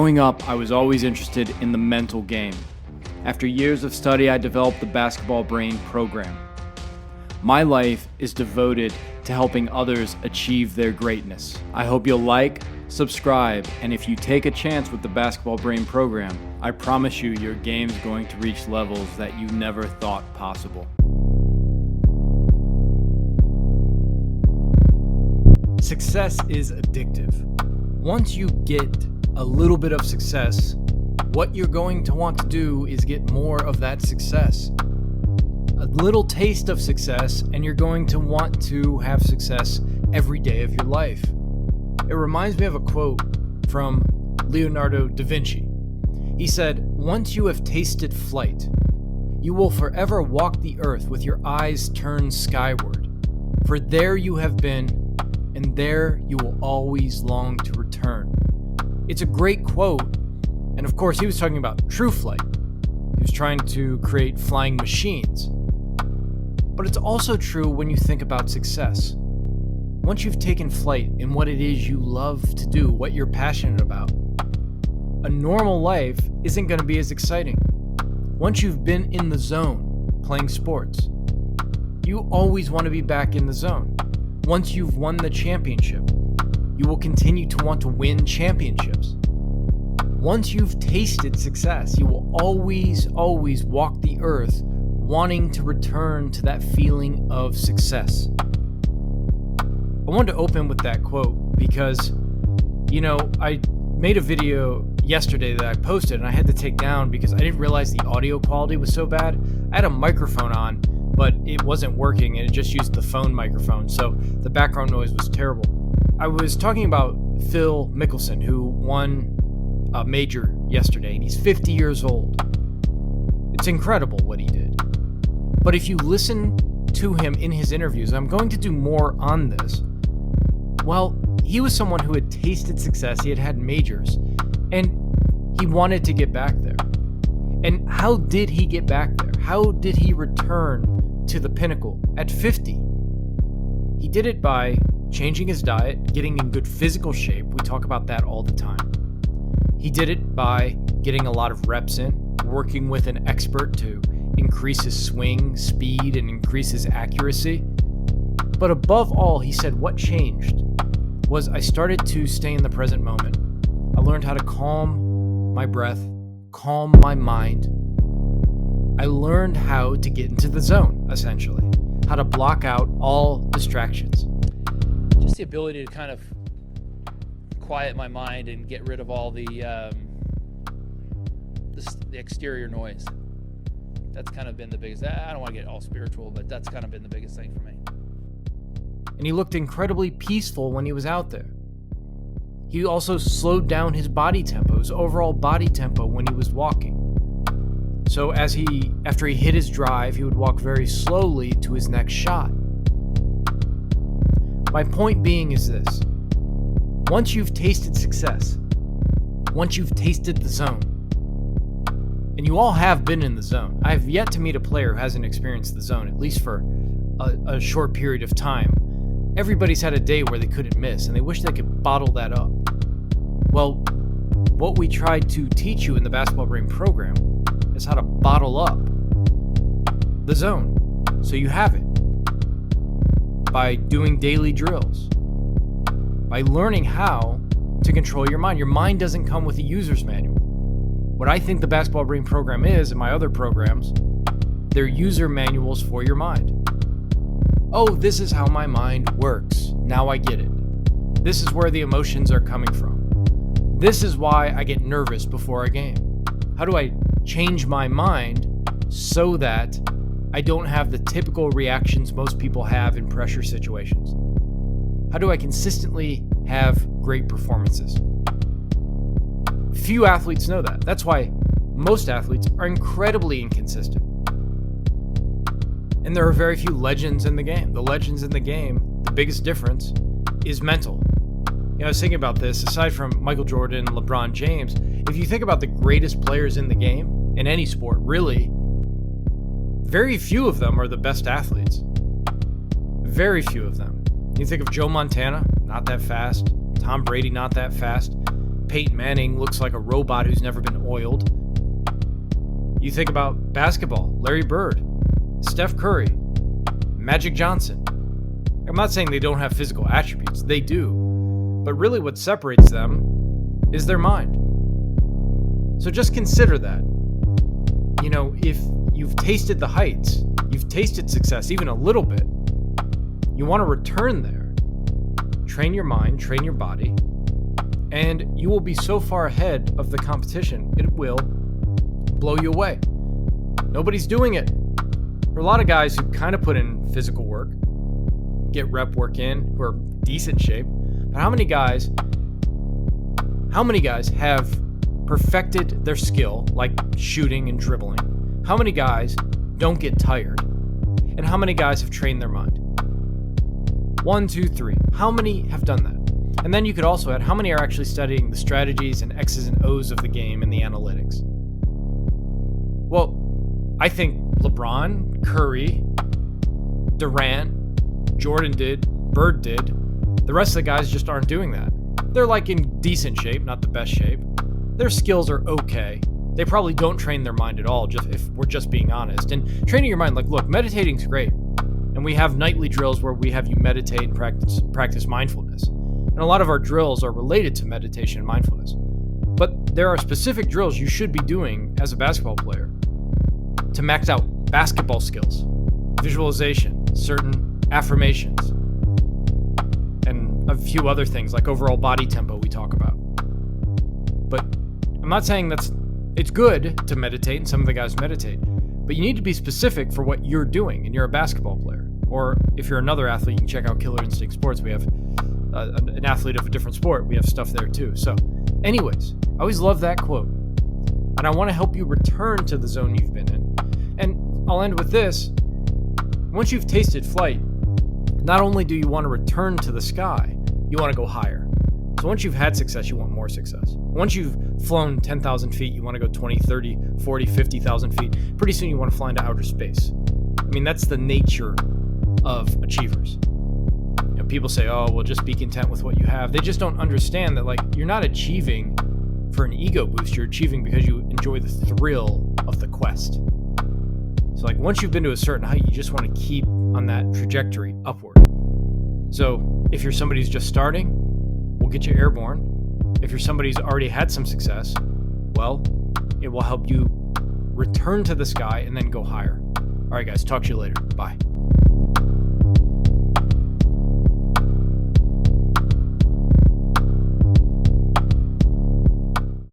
Growing up, I was always interested in the mental game. After years of study, I developed the Basketball Brain program. My life is devoted to helping others achieve their greatness. I hope you'll like, subscribe, and if you take a chance with the Basketball Brain program, I promise you your game's going to reach levels that you never thought possible. Success is addictive. Once you get a little bit of success, what you're going to want to do is get more of that success. A little taste of success, and you're going to want to have success every day of your life. It reminds me of a quote from Leonardo da Vinci. He said, "Once you have tasted flight, you will forever walk the earth with your eyes turned skyward. For there you have been, and there you will always long to return." It's a great quote, and of course he was talking about true flight. He was trying to create flying machines. But it's also true when you think about success. Once you've taken flight in what it is you love to do, what you're passionate about, a normal life isn't going to be as exciting. Once you've been in the zone playing sports, you always want to be back in the zone. Once you've won the championship, you will continue to want to win championships. Once you've tasted success, you will always walk the earth wanting to return to that feeling of success. I wanted to open with that quote because, I made a video yesterday that I posted and I had to take down because I didn't realize the audio quality was so bad. I had a microphone on, but it wasn't working and it just used the phone microphone, so the background noise was terrible. I was talking about Phil Mickelson, who won a major yesterday, and he's 50 years old. It's incredible what he did. But if you listen to him in his interviews, I'm going to do more on this. Well, he was someone who had tasted success, he had had majors, and he wanted to get back there. And how did he get back there? How did he return to the pinnacle at 50? He did it by changing his diet, getting in good physical shape. We talk about that all the time. He did it by getting a lot of reps in, working with an expert to increase his swing speed and increase his accuracy. But above all, he said what changed was I started to stay in the present moment. I learned how to calm my breath, calm my mind. I learned how to get into the zone, essentially, how to block out all distractions. Just the ability to kind of quiet my mind and get rid of all the exterior noise. That's kind of been the biggest. I don't want to get all spiritual, but that's kind of been the biggest thing for me. And he looked incredibly peaceful when he was out there. He also slowed down his body tempo, his overall body tempo when he was walking. So after he hit his drive, he would walk very slowly to his next shot. My point being is this. Once you've tasted success, once you've tasted the zone, and you all have been in the zone. I have yet to meet a player who hasn't experienced the zone, at least for a short period of time. Everybody's had a day where they couldn't miss, and they wish they could bottle that up. Well, what we tried to teach you in the Basketball Brain program is how to bottle up the zone, so you have it. By doing daily drills, by learning how to control your mind. Your mind doesn't come with a user's manual. What I think the Basketball Brain program is, and my other programs, they're user manuals for your mind. Oh, this is how my mind works. Now I get it. This is where the emotions are coming from. This is why I get nervous before a game. How do I change my mind so that I don't have the typical reactions most people have in pressure situations? How do I consistently have great performances? Few athletes know that. That's why most athletes are incredibly inconsistent. And there are very few legends in the game. The legends in the game, the biggest difference is mental. I was thinking about this, aside from Michael Jordan and LeBron James, if you think about the greatest players in the game, in any sport, really, very few of them are the best athletes. Very few of them. You think of Joe Montana, not that fast. Tom Brady, not that fast. Peyton Manning looks like a robot who's never been oiled. You think about basketball, Larry Bird, Steph Curry, Magic Johnson. I'm not saying they don't have physical attributes, they do. But really what separates them is their mind. So just consider that. You know, if you've tasted the heights, you've tasted success even a little bit, you want to return there. Train your mind, train your body, and you will be so far ahead of the competition, it will blow you away. Nobody's doing it. There are a lot of guys who kind of put in physical work, get rep work in, who are decent shape, but how many guys have perfected their skill, like shooting and dribbling? How many guys don't get tired? And how many guys have trained their mind? 1, 2, 3. How many have done that? And then you could also add how many are actually studying the strategies and X's and O's of the game and the analytics. Well, I think LeBron, Curry, Durant, Jordan did, Bird did. The rest of the guys just aren't doing that. They're like in decent shape, not the best shape. Their skills are okay. They probably don't train their mind at all, just if we're just being honest. And training your mind, like, look, meditating's great. And we have nightly drills where we have you meditate and practice mindfulness. And a lot of our drills are related to meditation and mindfulness. But there are specific drills you should be doing as a basketball player to max out basketball skills, visualization, certain affirmations, and a few other things like overall body tempo we talk about. But I'm not saying it's good to meditate, and some of the guys meditate, but you need to be specific for what you're doing, and you're a basketball player. Or if you're another athlete, you can check out Killer Instinct Sports. We have an athlete of a different sport. We have stuff there too. So anyways, I always love that quote. And I want to help you return to the zone you've been in. And I'll end with this. Once you've tasted flight, not only do you want to return to the sky, you want to go higher. So once you've had success, you want more success. Once you've flown 10,000 feet, you want to go 20, 30, 40, 50,000 feet. Pretty soon you want to fly into outer space. I mean, that's the nature of achievers. You know, people say, oh, well, just be content with what you have. They just don't understand that, like, you're not achieving for an ego boost. You're achieving because you enjoy the thrill of the quest. So, like, once you've been to a certain height, you just want to keep on that trajectory upward. So if you're somebody who's just starting, we'll get you airborne. If you're somebody who's already had some success, well, it will help you return to the sky and then go higher. All right, guys, talk to you later. Bye.